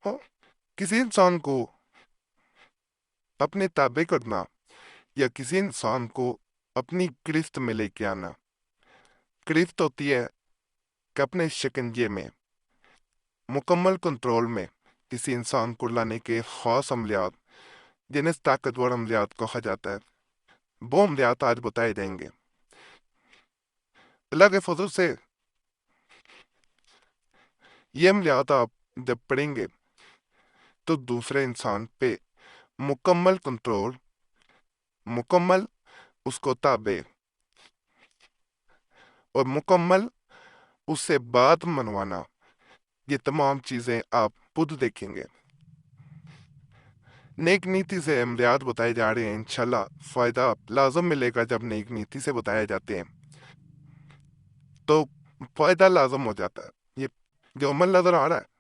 ہاں، کسی انسان کو اپنے تابع کرنا یا کسی انسان کو اپنی گرفت میں لے کے آنا، گرفت ہوتی ہے کہ اپنے شکنجے میں مکمل کنٹرول میں کسی انسان کو لانے کے خاص عملیات جنہیں طاقتور عملیات کہا جاتا ہے، وہ عملیات آج بتائے جائیں گے۔ اللہ کے فضل سے یہ عملیات آپ جب پڑھیں گے تو دوسرے انسان پہ مکمل کنٹرول، مکمل اس کو تابع اور مکمل اس سے بات منوانا، یہ تمام چیزیں آپ خود دیکھیں گے۔ نیک نیتی سے عملیات بتائے جا رہے ہیں، انشاءاللہ فائدہ لازم ملے گا۔ جب نیک نیتی سے بتائے جاتے ہیں تو فائدہ لازم ہو جاتا ہے۔ یہ جو عمل نظر آ رہا ہے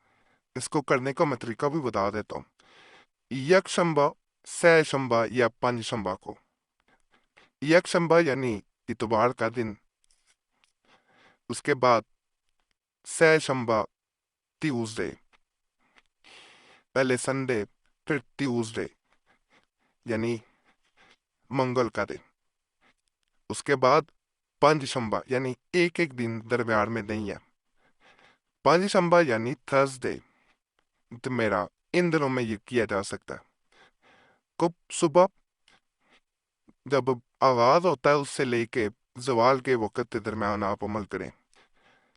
اس کو کرنے کا میں طریقہ بھی بتا دیتا ہوں۔ یک شنبہ، سہ شنبہ یا پنج شنبہ کو، یک شنبہ یعنی اتوار کا دن، اس کے بعد سہ شنبہ ٹیوزڈے، پہلے سنڈے پھر ٹیوزڈے یعنی منگل کا دن، اس کے بعد پنج شنبہ یعنی ایک ایک دن درمیان میں نہیں ہے، پنج شنبہ یعنی تھرسڈے تو میرا ان دنوں میں یہ کیا جا سکتا ہے۔ کب صبح جب آغاز ہوتا ہے اس سے لے کے زوال کے وقت کے درمیان آپ عمل کریں۔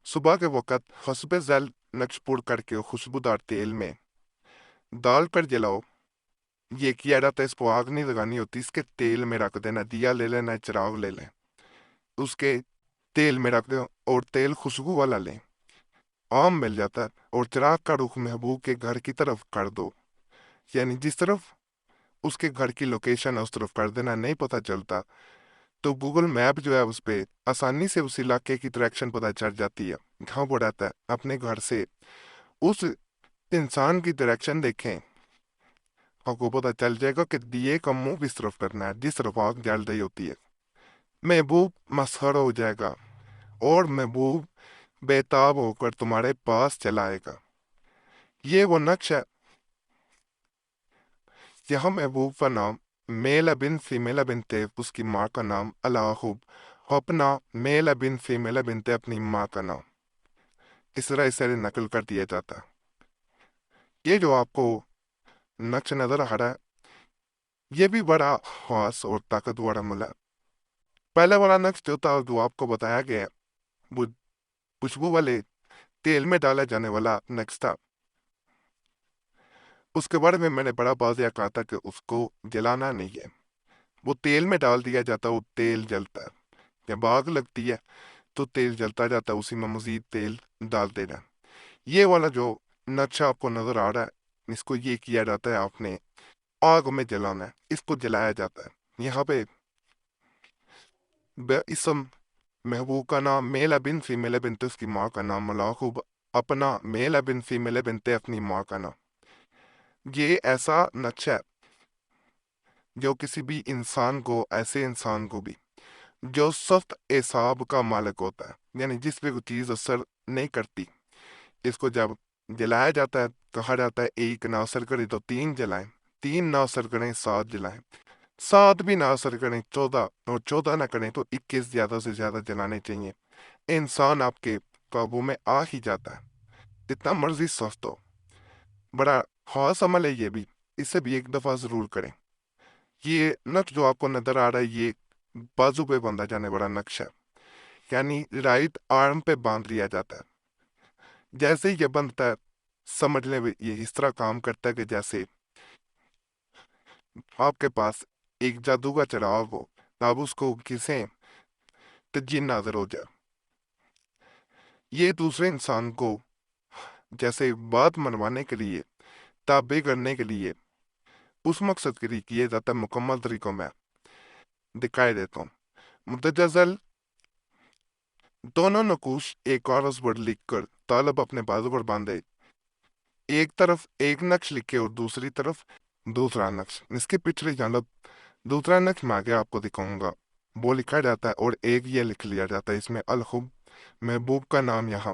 صبح کے وقت حسب ذیل نقش پور کر کے خوشبودار تیل میں ڈال کر جلاؤ۔ یہ کیا جاتا ہے، اس کو آگ نہیں لگانی ہوتی، اس کے تیل میں رکھ دینا، دیا لے لینا، چراغ لے لیں، اس کے تیل میں رکھ دیں اور تیل خوشبو والا لیں، عام مل جاتا ہے، اور چراغ کا رخ محبوب کے گھر کی طرف کر دو، یعنی جس طرف اس کے گھر کی لوکیشن ہے اس طرف کر دینا۔ نہیں پتہ چلتا تو گوگل میپ جو ہے اس پہ آسانی سے اس علاقے کی ڈائریکشن پتہ چل جاتی ہے، کہاں وہ رہتا ہے۔ اپنے گھر سے اس انسان کی ڈائریکشن دیکھیں، آپ کو پتہ چل جائے گا کہ دیے کا منہ کس طرف کرنا ہے، جس طرف آگ جل رہی ہوتی ہے۔ محبوب مسخر ہو جائے گا اور محبوب بےتاب ہو کر تمہارے پاس چلا آئے گا۔ یہ وہ نقش ہے، یہاں محبوب کا نام میل بن فیمیل بنتے، اس کی ماں کا نام الہوب، اپنا میل بن فیمیل بنتے اپنی ماں کا نام، اس طرح اسے نقل کر دیا جاتا ہے۔ یہ جو آپ کو نقش نظر آ رہا ہے یہ بھی بڑا خاص اور طاقتور عمل ہے۔ پہلے والا نقش جو تھا جو آپ کو بتایا گیا ہے وہ خوشبو والے تیل میں ڈالا جانے والا نقش تھا، اس کے بارے میں نے بڑا واضح کہا تھا کہ اس کو جلانا نہیں ہے، وہ تیل میں ڈال دیا جاتا ہے، وہ تیل جلتا ہے، جب آگ لگتی ہے تو تیل جلتا جاتا ہے، اسی میں مزید تیل ڈال دینا۔ یہ والا جو نقشہ آپ کو نظر آ رہا ہے اس کو یہ کیا جاتا ہے، آپ نے آگ میں جلانا ہے، اس کو جلایا جاتا ہے۔ یہاں پہ اسم محبوب کا نام میل بن فیمیل بنتے، اس کی ماں کا نام ملاخوب، اپنا میل بن فیمیل بنتے اپنی ماں کا نام۔ یہ ایسا نقش ہے جو کسی بھی انسان کو، ایسے انسان کو بھی جو سخت اعصاب کا مالک ہوتا ہے، یعنی جس پہ کوئی چیز اثر نہیں کرتی، اس کو جب جلایا جاتا ہے کہا جاتا ہے ایک نہ اثر کرے تو تین جلائیں، تین نہ اثر کریں 7 جلائیں، 7 بھی نہ اثر کریں 14، اور 14 نہ کریں تو 21 زیادہ سے زیادہ جلانے چاہیے۔ انسان آپ کے قابو میں آ ہی جاتا ہے، جتنا مرضی سخت ہو۔ بڑا خاص عمل ہے یہ بھی، اسے بھی ایک دفعہ ضرور کریں۔ یہ نقش جو آپ کو نظر آ رہا ہے یہ بازو پہ باندھا جانے والا نقش ہے، یعنی رائٹ آرم پہ باندھ لیا جاتا ہے۔ جیسے ہی یہ بندھتا ہے سمجھ لیں یہ اس طرح کام کرتا ہے کہ جیسے آپ کے پاس ایک جادو کا چراغ ہو، آپ اس کو کسیں تو جن نازر ہو جائے۔ یہ دوسرے انسان کو جیسے بات منوانے کے لیے، تابع کرنے کے لیے، اس مقصد کے لیے کیے جاتا ہے۔ مکمل طریقوں میں دکھائی دیتا ہوں۔ مندرجہ ذیل دونوں نقوش ایک کاغذ پر لکھ کر طالب اپنے بازو پر باندھے، ایک طرف ایک نقش لکھے اور دوسری طرف دوسرا نقش۔ اس کے پچھلی جانب دوسرا نقش میں آگے آپ کو دکھاؤں گا، وہ لکھا جاتا ہے، اور ایک یہ لکھ لیا جاتا ہے اس میں الخب، محبوب کا نام یہاں